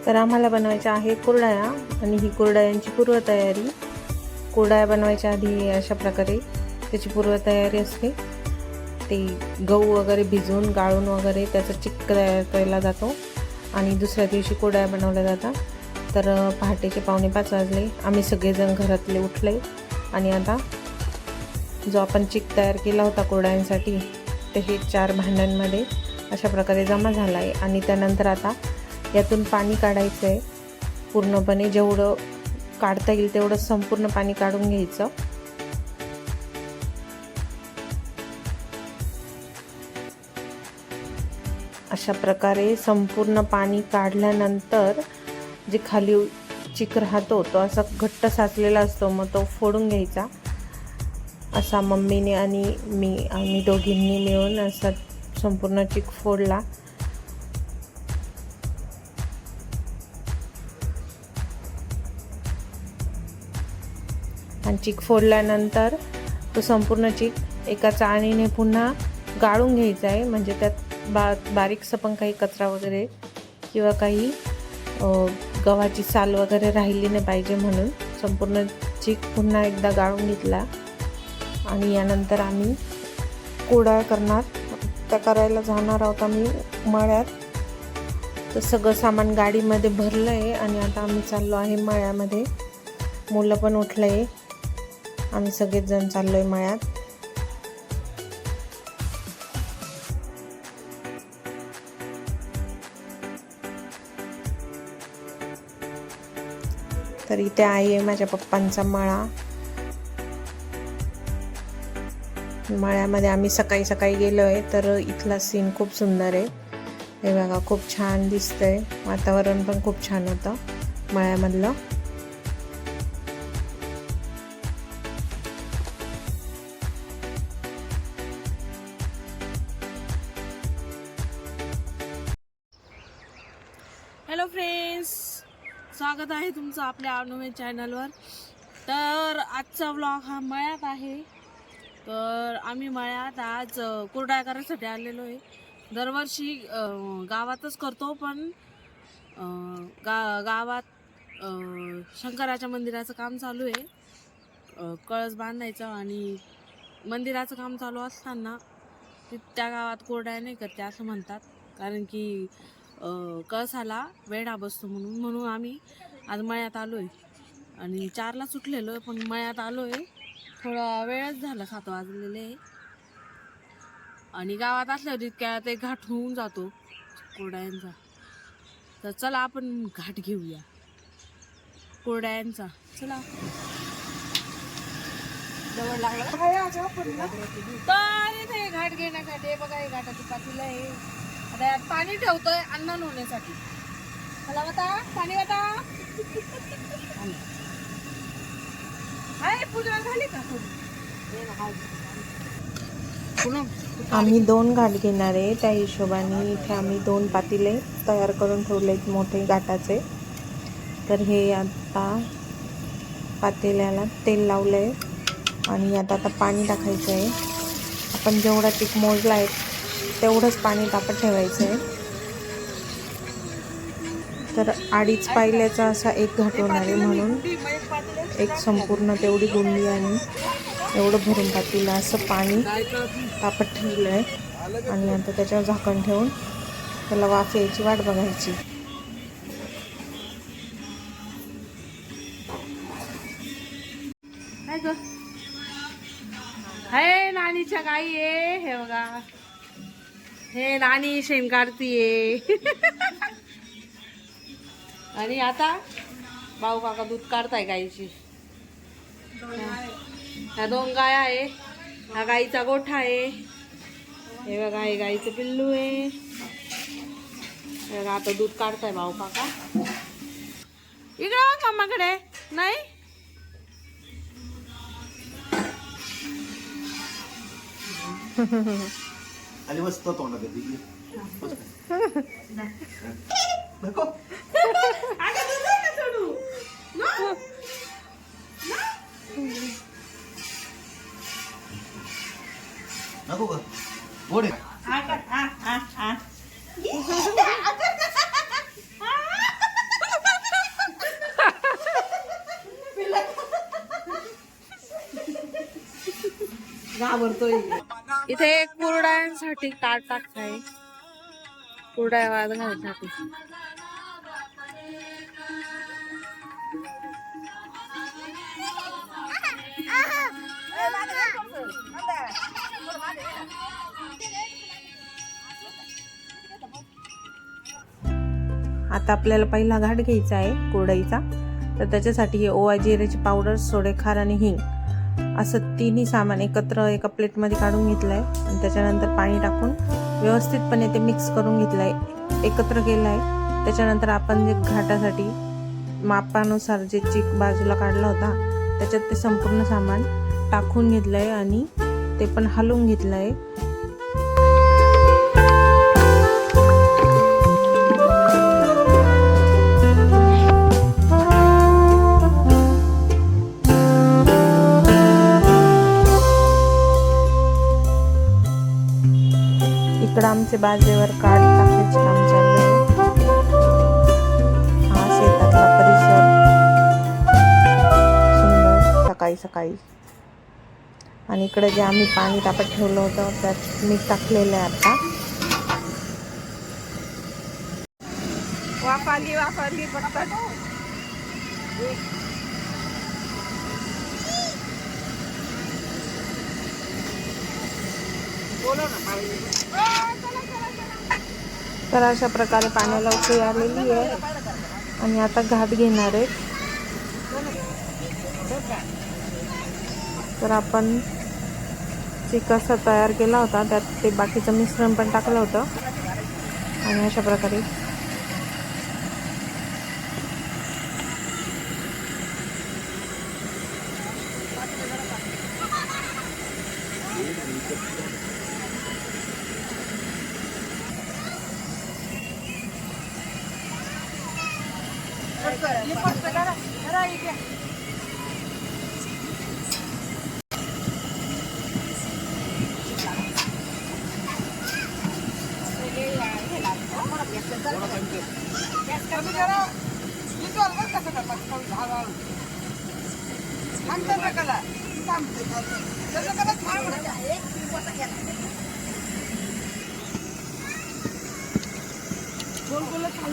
तर आम्हाला बनवायच्या आहे कुरडया आणि ही कुरडयांची पूर्वतयारी. कुरडया बनवायच्या आधी अशा प्रकारे त्याची पूर्वतयारी असते. ते गहू वगैरे भिजवून गाळून वगैरे त्याचा चिक्क तयार केला जातो आणि दुसऱ्या दिवशी कुरडया बनवल्या जातात. तर पहाटेचे 4:45 वाजले. आम्ही सगळेजण घरातले उठले आणि आता जो आपण चिक्क तयार केला होता कुरडयांसाठी ते हे 4 भांड्यांमध्ये अशा प्रकारे जमा झाला आहे. आणि त्यानंतर आता यातून पाणी काढायचं आहे. पूर्णपणे जेवढं काढता येईल तेवढं संपूर्ण पाणी काढून घ्यायचं. अशा प्रकारे संपूर्ण पाणी काढल्यानंतर जे खाली चिक राहतो तो असा घट्ट साचलेला असतो, मग तो फोडून घ्यायचा. असा मम्मीने आणि आम्ही दोघींनी मिळून असा संपूर्ण चिक फोडला. आणि चिक फोडल्यानंतर तो संपूर्ण चिक एका चाळणीने पुन्हा गाळून घ्यायचा आहे. म्हणजे त्यात बारीकसं पण काही कचरा वगैरे किंवा काही गव्हाची साल वगैरे राहिली नाही पाहिजे, म्हणून संपूर्ण चिक पुन्हा एकदा गाळून घेतला. आणि यानंतर आम्ही कुरडया करणार. त्या करायला जाणार आहोत आम्ही मळ्यात. तर सगळं सामान गाडीमध्ये भरलं आहे आणि आता आम्ही चाललो आहे मळ्यामध्ये. मुलं पण उठलं आहे. आम्ही सगळेच जण चाललो आहे मळ्यात. तर इथे आहे माझ्या पप्पांचा मळा. मळ्यामध्ये आम्ही सकाळी सकाळी गेलो आहे. तर इथला सीन खूप सुंदर आहे. हे बघा, खूप छान दिसतंय. वातावरण पण खूप छान होतं मळ्यामधलं. हॅलो फ्रेंड्स, स्वागत आहे तुमचं आपल्या अवनवे चॅनलवर. तर आजचा व्लॉग हा मळ्यात आहे. तर आम्ही मळ्यात आज कुरडया करायसाठी आलेलो आहे. दरवर्षी गावातच करतो, पण गावात शंकराच्या मंदिराचं काम चालू आहे. कळस बांधायचं आणि मंदिराचं काम चालू असताना त्या गावात कुरडया नाही करते असं म्हणतात, कारण की कळसाला वेढा बसतो म्हणून आम्ही आज मळ्यात आलो आहे. आणि 4ला सुटलेलो आहे, पण मळ्यात आलो आहे. थोडा वेळच झाला, 7 वाजलेले आहे. आणि गावात असल्यावर इतक्या ते घाट होऊन जातो कुरडयांचा. तर चला आपण घाट घेऊया कुरडयांचा. चला, जवळ लागला तर इथे घाट घेण्यासाठी बघा, हे घाटाची पातीला आहे. आता यात पाणी ठेवतोय अन्न होण्यासाठी. मला बता पाणी बता. हाय, पूजा झाली का? आम्ही 2 घाट घेणार आहे. त्या हिशोबाने इथे आम्ही 2 पातेले तयार करून ठेवलेत मोठे घाटाचे. तर हे आता पातेल्याला तेल लावलं आहे आणि आता पाणी टाकायचं आहे. आपण जेवढा चिक मोजला आहे तेवढंच पाणी तापत ठेवायचं आहे. तर 2.5 पायल्याचा असा एक घाट होणार आहे, म्हणून एक संपूर्ण तेवढी गुंडी आणि एवढं भरून पातेलं असं पाणी तापत ठेवलं आहे. आणि आता त्याच्यावर झाकण ठेवून त्याला वाफ यायची वाट बघायची. हे नानीच्या गाई आहे. हे बघा, हे नानी शेण काढतीये. आणि आता भाऊ काका दूध काढताय गाईची. ह्या 2 गाया आहे. हा गाईचा गोठा आहे. हे बघा, हे गाईचं पिल्लू आहे. हे बघा, आता दूध काढताय भाऊ काका. इकडे मम्माकडे नाही. आणि मस्त तोंडात नको नको का गोड आहे. इथे कुरड्यांसाठी ताट टाकताय, कुरड्या वाद घालण्यासाठी. आता आपल्याला पहिला घाट घ्यायचा आहे कुरडईचा. तर त्याच्यासाठी ओवा, जिऱ्याची पावडर, सोडे, खार आणि हिंग असं तिन्ही सामान एकत्र एका प्लेटमध्ये काढून घेतलं आहे. आणि त्याच्यानंतर पाणी टाकून व्यवस्थितपणे ते मिक्स करून घेतलं आहे, एकत्र केलं आहे. त्याच्यानंतर आपण जे घाटासाठी मापानुसार जे चीक बाजूला काढला होता त्याच्यात ते संपूर्ण सामान टाकून घेतलं आहे आणि ते पण हलवून घेतलं आहे. इकडं आमचे बाजेवर काढ टाकण्याचे काम चालू आहे. हा शेतातला परिसर सुंदर सकाळी सकाळी. आणि इकडे जे आम्ही पाणी तापत ठेवलं होतं त्यात मीठ टाकलेलं आहे. आता वाफाली पटपट. तर अशा प्रकारे पाण्याला उकळी आलेली आहे आणि आता घाट घेणार आहे. तर आपण चिक असा तयार केला होता त्यात ते बाकीचं मिश्रण पण टाकलं होतं आणि अशा प्रकारे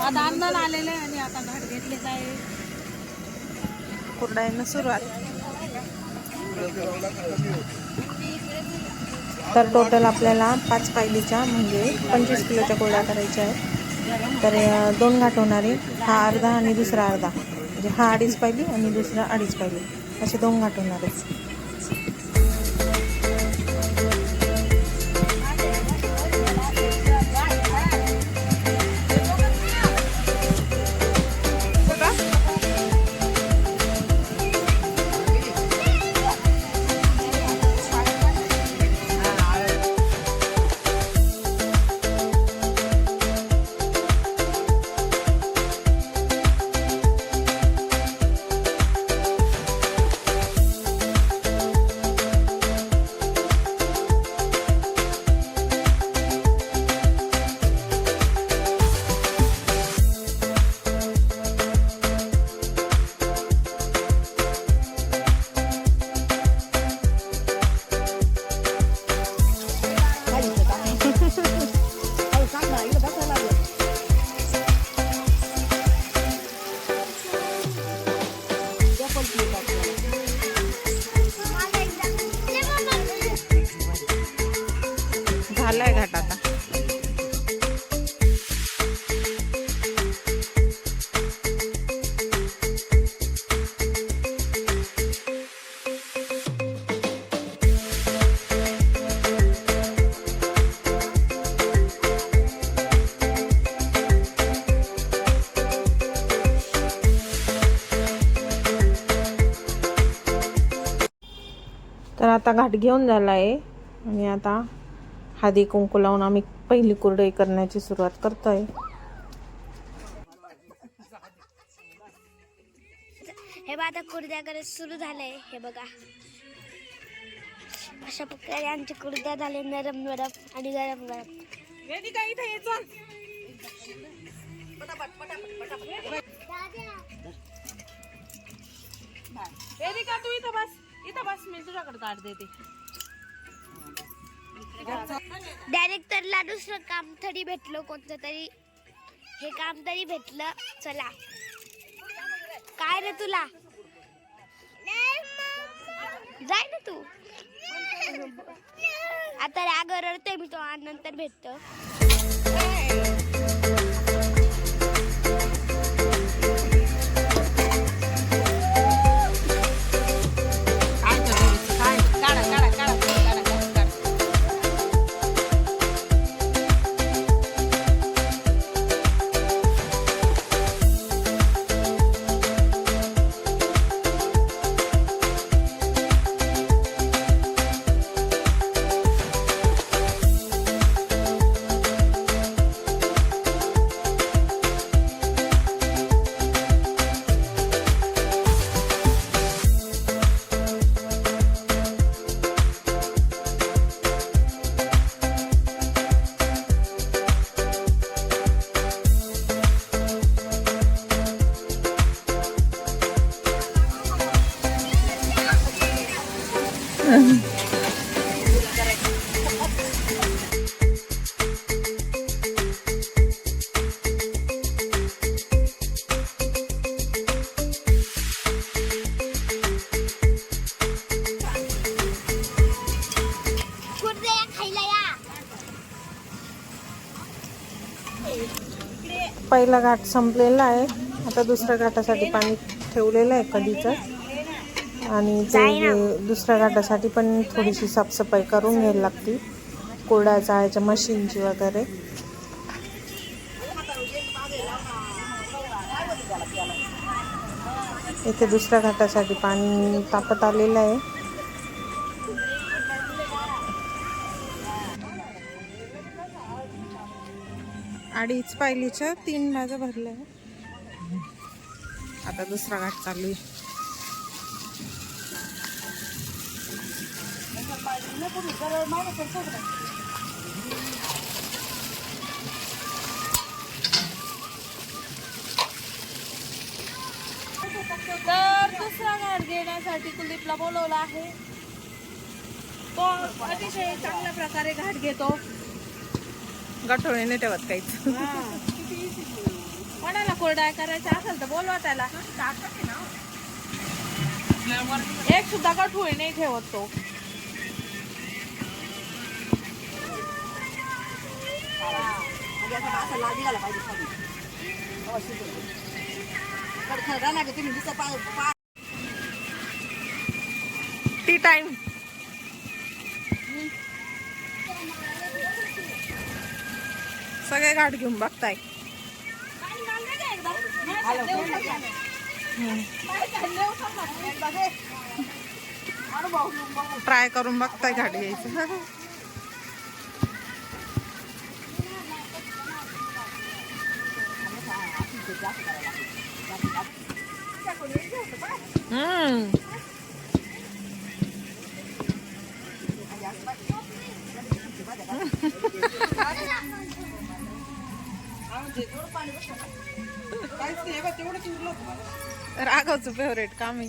आता अंदाज आलेले आहे आणि आता घाट घेतलेच आहे. कुरडयांना सुरुवात. तर टोटल आपल्याला 5 पायलीच्या म्हणजे 25 किलोच्या कुरड्या करायच्या आहेत. तर 2 घाट होणार आहे, हा अर्धा आणि दुसरा अर्धा. म्हणजे हा 2.5 पायली आणि दुसरा 2.5 पायली, असे 2 घाट होणार आहेत. झालाय घाट आता. तर आता घाट घेऊन झाला आहे आणि आता हळदी कुंकू लावून आम्ही पहिली कुरडई करण्याची सुरुवात करतोय. हे बघा आता कुर्द्या करायला सुरू झालंय. हे बघा अशा प्रकारे आमच्या कुर्द्या झाले नरम नरम आणि गरम गरम. वेदिका इथे ये चल. वेदिका तू इथं बस मी तुझ्याकडे ताट देते. डायरेक्टरला दुसरं काम तरी भेटलं, कोणतं तरी हे काम तरी भेटलं. चला काय रे तुला जाय ना तू. आता राग रडते मी, तो नंतर भेटतो. पहिला घाट संपलेला आहे. आता दुसऱ्या घाटासाठी पाणी ठेवलेलं आहे कधीचं. आणि ते दुसऱ्या घाटासाठी पण थोडीशी साफसफाई करून घ्यायला लागते, कोरड्या चाळायच्या मशीनची वगैरे. इथे दुसऱ्या घाटासाठी पाणी तापत आलेलं आहे. अडीच पायलीच्या 3 बाजा भरल्या. आता दुसरा घाट चालू आहे. तर दुसरा घाट घेण्यासाठी कुलदीपला बोलवलं आहे. तो अतिशय चांगल्या प्रकारे घाट घेतो. गठोळे नाही ठेवत काहीच. कोणाला कोरडा करायचा असेल तर बोलवा त्याला. एक सुद्धा गठोळे नाही ठेवत तो. T time. सगळे घाट घेऊन बघताय. ट्राय करून बघताय घाट घ्यायचं. राघवचं फेवरेट काम आहे.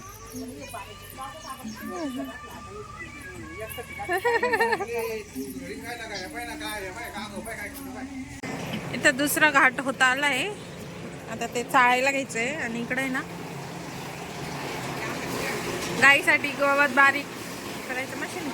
इथं दुसरा घाट होता आलाय. आता ते चाळायला घ्यायचंय. आणि इकडे ना गाईसाठी गवत बारीक करायचं मशीन.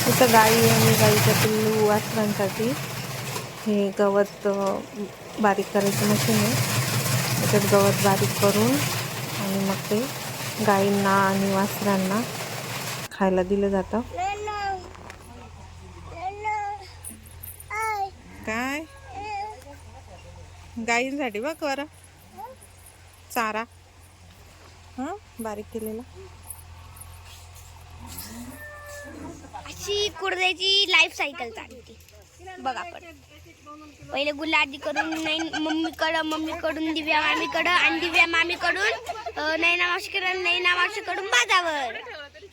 इथं गाई आणि गाईच्या पिल्लू वासरांसाठी हे गवत बारीक करायचं मशीन आहे. त्याच्यात गवत बारीक करून आणि मग ते गाईंना आणि वासरांना खायला दिलं जातं. काय गाईंसाठी बघ बरं चारा हा बारीक केलेला. अशी कुर्द्याची लाईफ सायकल चालते बघ. आपण पहिले गुलाटी करून मम्मीकडून दिव्या मामीकडं आणि दिव्या मामीकडून नैना मावशीकडून नैना मावशीकडून माझ्यावर.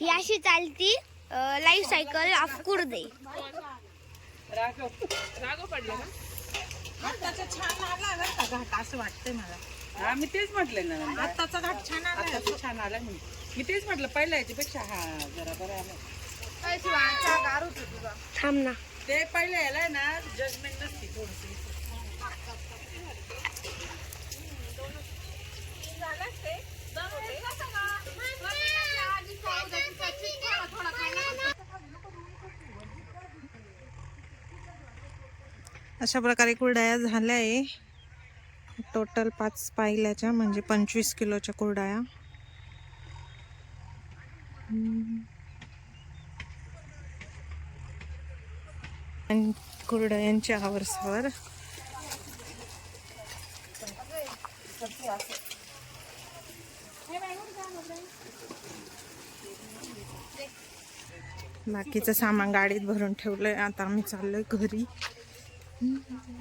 ही अशी चालती लाईफ सायकल ऑफ कुर्दे. असं वाटतंय मला. हा मी तेच म्हटलं ना आत्ताचा घाट छान आला. आताच छान आला मी तेच म्हटलं पहिल्या याच्यापेक्षा हा जरा बरं आलं. थांब ना. ते पहिल्या याला ना जजमेंट नसते थोडीशी. अशा प्रकारे कुरडया झाल्या आहे. टोटल 5 पाहिल्याच्या म्हणजे 25 किलोच्या कुरडया. आणि कुरडयांच्या आवरसावर बाकीचं सामान गाडीत भरून ठेवलंय. आता आम्ही चाललोय घरी.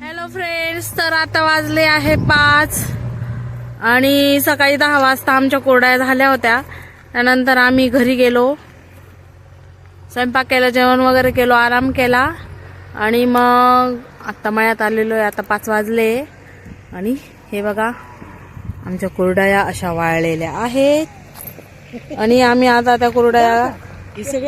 हॅलो फ्रेंड्स, तर आता वाजले आहे 5 आणि सकाळी 10 वाजता आमच्या कुरडया झाल्या होत्या. त्यानंतर आम्ही घरी गेलो, स्वयंपाक केला, जेवण वगैरे केलो, आराम केला आणि मग आता मळ्यात आलेलो आहे. आता 5 वाजले आणि हे बघा आमच्या कुरडया अशा वाळलेल्या आहेत आणि आम्ही आता त्या कुरडया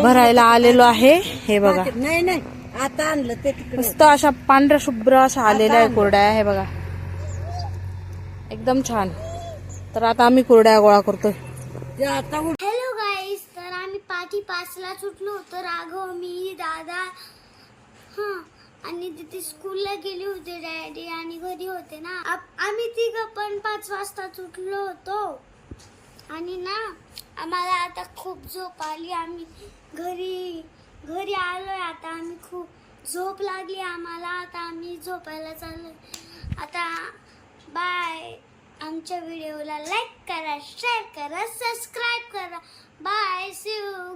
भरायला आलेलो आहे. हे बघा नाही आता आणलं ते मस्त अशा पांढऱ्या शुभ्र अशा आलेल्या आहे कुरडया. हे बघा एकदम छान. तर आता आम्ही कुरडया गोळा करतोय. हॅलो गाईस, तर आम्ही 5:05ला सुटलो होतो. राघव, मी, दादा आणि तिथे स्कूलला गेले होते डॅडी आणि घरी होते ना. आम्ही तिघं पण 5 वाजता सुटलो होतो आणि ना आम्हाला आता खूप झोप आली. आम्ही घरी आलोय. आता आम्ही खूप झोप लागली आम्हाला. आता आम्ही झोपायला चाललोय. आता बाय. आमच्या व्हिडिओला लाईक करा, शेअर करा, सबस्क्राईब करा. Bye. See you.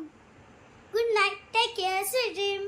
Good night. Take care. Sweet dream.